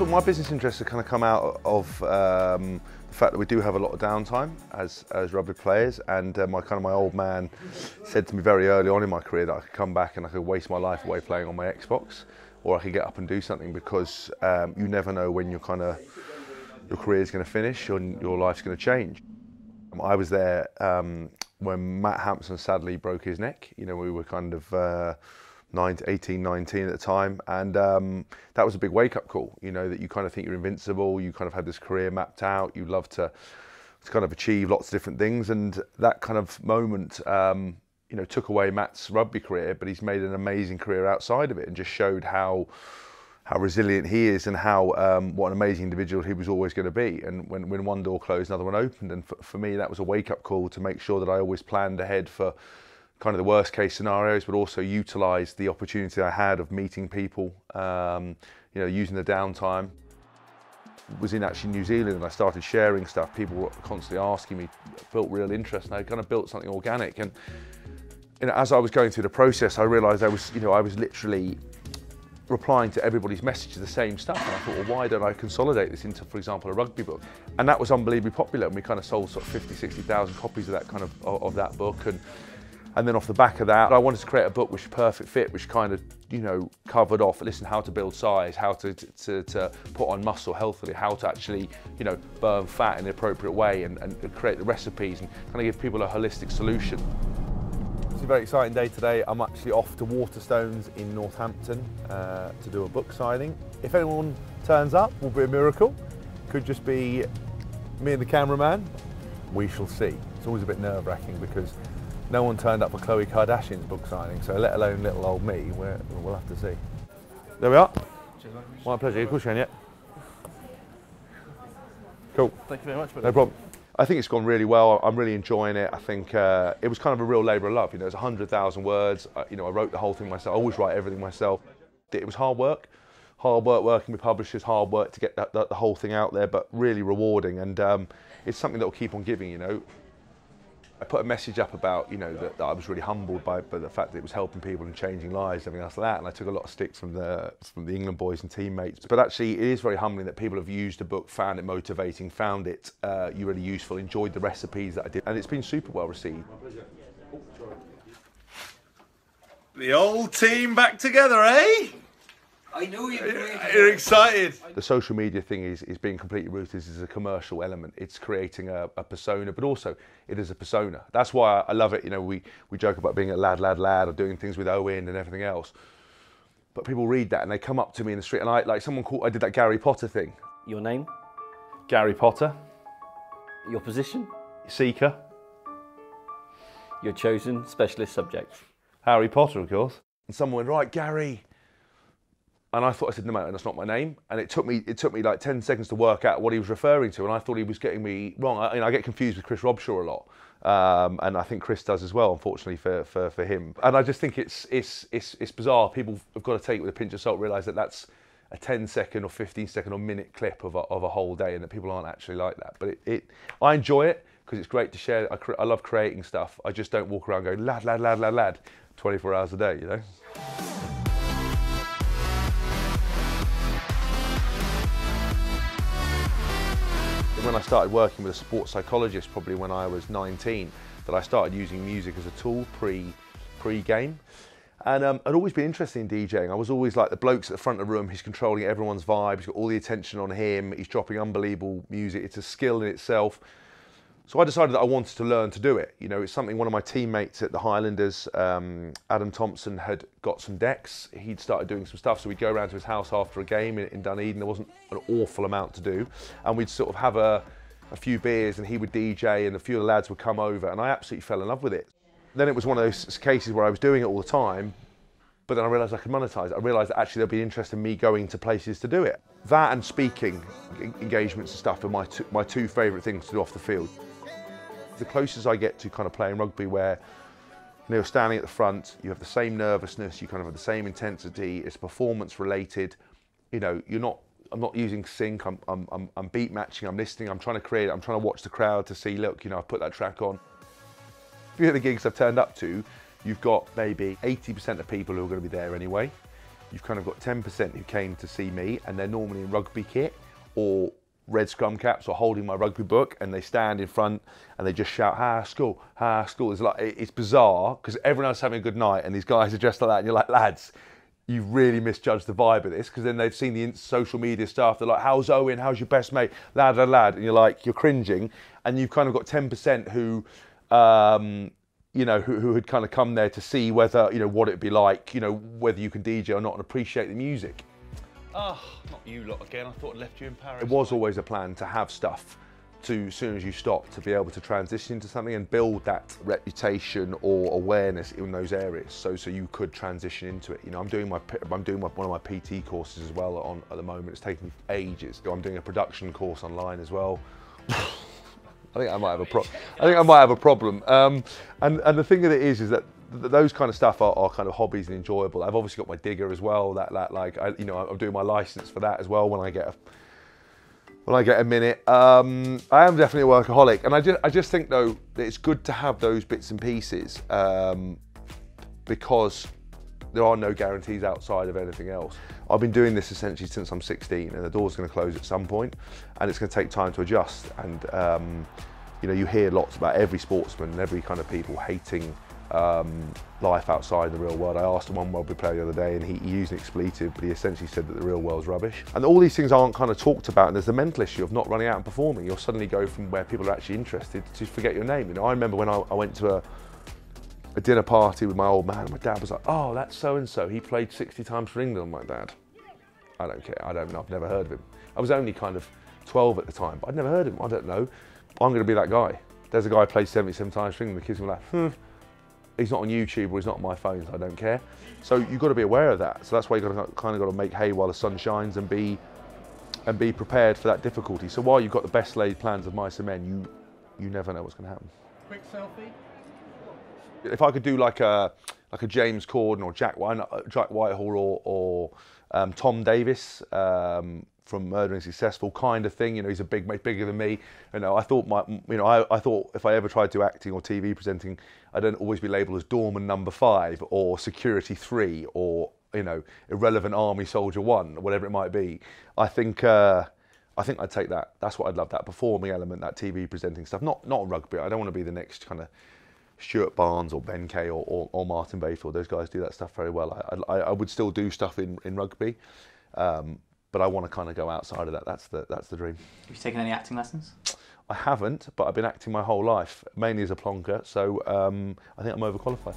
So my business interests have kind of come out of the fact that we do have a lot of downtime as rugby players, and my old man said to me very early on in my career that I could come back and I could waste my life away playing on my Xbox, or I could get up and do something, because you never know when your career is going to finish or your life's going to change. I was there when Matt Hampson sadly broke his neck. You know, we were kind of 18, 19 at the time, and that was a big wake-up call, you know, that you kind of think you're invincible, you kind of had this career mapped out, you love to kind of achieve lots of different things, and that kind of moment, you know, took away Matt's rugby career, but he's made an amazing career outside of it and just showed how resilient he is, and how what an amazing individual he was always going to be. And when one door closed, another one opened, and for me that was a wake-up call to make sure that I always planned ahead for kind of the worst case scenarios, but also utilised the opportunity I had of meeting people, you know, using the downtime. Was in actually New Zealand, and I started sharing stuff. People were constantly asking me, built real interest, and I kind of built something organic. And you know, as I was going through the process, I realised I was literally replying to everybody's messages the same stuff, and I thought, well, why don't I consolidate this into, for example, a rugby book? And that was unbelievably popular, and we kind of sold sort of 50, 60,000 copies of that kind of that book. And then off the back of that, I wanted to create a book which was perfect fit, which kind of, you know, covered off, listen, how to build size, how to put on muscle healthily, how to actually, you know, burn fat in the appropriate way, and create the recipes and kind of give people a holistic solution. It's a very exciting day today. I'm actually off to Waterstones in Northampton to do a book signing. If anyone turns up, will be a miracle. Could just be me and the cameraman. We shall see. It's always a bit nerve-wracking because no one turned up for Khloe Kardashian's book signing, so let alone little old me. We'll have to see. There we are. Cheers, mate. My pleasure. Of course you can, yeah. Cool. Thank you very much. No problem. I think it's gone really well. I'm really enjoying it. I think it was kind of a real labour of love. You know, it's 100,000 words. You know, I wrote the whole thing myself. I always write everything myself. It was hard work working with publishers, hard work to get the whole thing out there, but really rewarding. And it's something that will keep on giving, you know. I put a message up about, you know, that I was really humbled by the fact that it was helping people and changing lives, everything else like that. And I took a lot of sticks from the England boys and teammates. But actually, it is very humbling that people have used the book, found it motivating, found it really useful, enjoyed the recipes that I did, and it's been super well received. The old team back together, eh? I know You're excited. The social media thing is being completely rooted as a commercial element. It's creating a persona, but also it is a persona. That's why I love it. You know, we joke about being a lad, or doing things with Owen and everything else. But people read that and they come up to me in the street, and I did that Gary Potter thing. Your name? Gary Potter. Your position? Seeker. Your chosen specialist subject? Harry Potter, of course. And someone went, right, Gary. And I said, no, mate, that's not my name. And it took me like 10 seconds to work out what he was referring to, and I thought he was getting me wrong. I get confused with Chris Robshaw a lot, and I think Chris does as well, unfortunately for him. And I just think it's bizarre. People have got to take it with a pinch of salt, realise that that's a 10-second or 15-second or minute clip of a whole day, and that people aren't actually like that. But I enjoy it because it's great to share. I love creating stuff. I just don't walk around going lad 24 hours a day, you know. When I started working with a sports psychologist, probably when I was 19, that I started using music as a tool pre-game. And I'd always been interested in DJing. I was always like the blokes at the front of the room, he's controlling everyone's vibe, he's got all the attention on him, he's dropping unbelievable music, it's a skill in itself. So I decided that I wanted to learn to do it. You know, it's something one of my teammates at the Highlanders, Adam Thompson, had got some decks. He'd started doing some stuff, so we'd go around to his house after a game in Dunedin. There wasn't an awful amount to do. And we'd sort of have a few beers, and he would DJ, and a few of the lads would come over, and I absolutely fell in love with it. Then it was one of those cases where I was doing it all the time, but then I realised I could monetise it. I realised that actually there'd be interest in me going to places to do it. That and speaking engagements and stuff are my two favourite things to do off the field. The closest I get to kind of playing rugby, where you're standing at the front, you have the same nervousness, you kind of have the same intensity, it's performance related. You know, I'm not using sync, I'm beat matching, I'm listening, I'm trying to create, I'm trying to watch the crowd to see, look, you know, I've put that track on. A few of the gigs I've turned up to, you've got maybe 80% of people who are going to be there anyway. you've kind of got 10% who came to see me, and they're normally in rugby kit or red scrum caps or holding my rugby book, and they stand in front and they just shout, Haskell, Haskell. It's bizarre because everyone else is having a good night and these guys are dressed like that, and you're like, lads, you've really misjudged the vibe of this, because then they've seen the social media stuff. They're like, how's Owen? How's your best mate? Lad, lad, lad. And you're like, you're cringing. And you've kind of got 10% who, you know, who had kind of come there to see whether, you know, what it'd be like, you know, whether you can DJ or not and appreciate the music. Oh, not you lot again. I thought I'd left you in Paris. It was always a plan to have stuff to, as soon as you stop, to be able to transition into something and build that reputation or awareness in those areas, so you could transition into it. You know, I'm doing one of my PT courses as well at the moment. It's taking me ages. I'm doing a production course online as well. I think I might have a problem. And the thing of it is that those kind of stuff are kind of hobbies and enjoyable. I've obviously got my digger as well. You know, I'm doing my license for that as well when I get a minute. I am definitely a workaholic, and I just think though that it's good to have those bits and pieces because there are no guarantees outside of anything else. I've been doing this essentially since I'm 16, and the door's going to close at some point, and it's going to take time to adjust. And you know, you hear lots about every sportsman and every kind of people hating life outside the real world. I asked one rugby player the other day, and he used an expletive, but he essentially said that the real world's rubbish. And all these things aren't kind of talked about, and there's the mental issue of not running out and performing. You'll suddenly go from where people are actually interested to forget your name. You know, I remember when I went to a dinner party with my old man, and my dad was like, oh, that's so-and-so, he played 60 times for England. I'm like, Dad, I don't care, I don't know, I've never heard of him. I was only kind of 12 at the time, but I'd never heard of him, I don't know. I'm going to be that guy. There's a guy who played 77 times for England, the kids were like, he's not on YouTube or he's not on my phone, so I don't care. So you've got to be aware of that. So that's why you've got to make hay while the sun shines and be prepared for that difficulty. So while you've got the best laid plans of mice and men, you never know what's going to happen. Quick selfie. If I could do like a James Corden or Jack Whitehall or Tom Davis from Murdering Successful kind of thing, you know, he's a big mate, bigger than me. You know, I thought I thought if I ever tried to do acting or TV presenting, I don't always be labelled as doorman number 5 or security 3 or, you know, irrelevant army soldier 1, whatever it might be. I think I'd take that. That's what I'd love, that performing element, that TV presenting stuff. Not rugby. I don't want to be the next kind of Stuart Barnes or Ben Kay or Martin Bayfield. Those guys do that stuff very well. I would still do stuff in rugby, but I want to kind of go outside of that. That's the dream. Have you taken any acting lessons? I haven't, but I've been acting my whole life, mainly as a plonker, so I think I'm overqualified.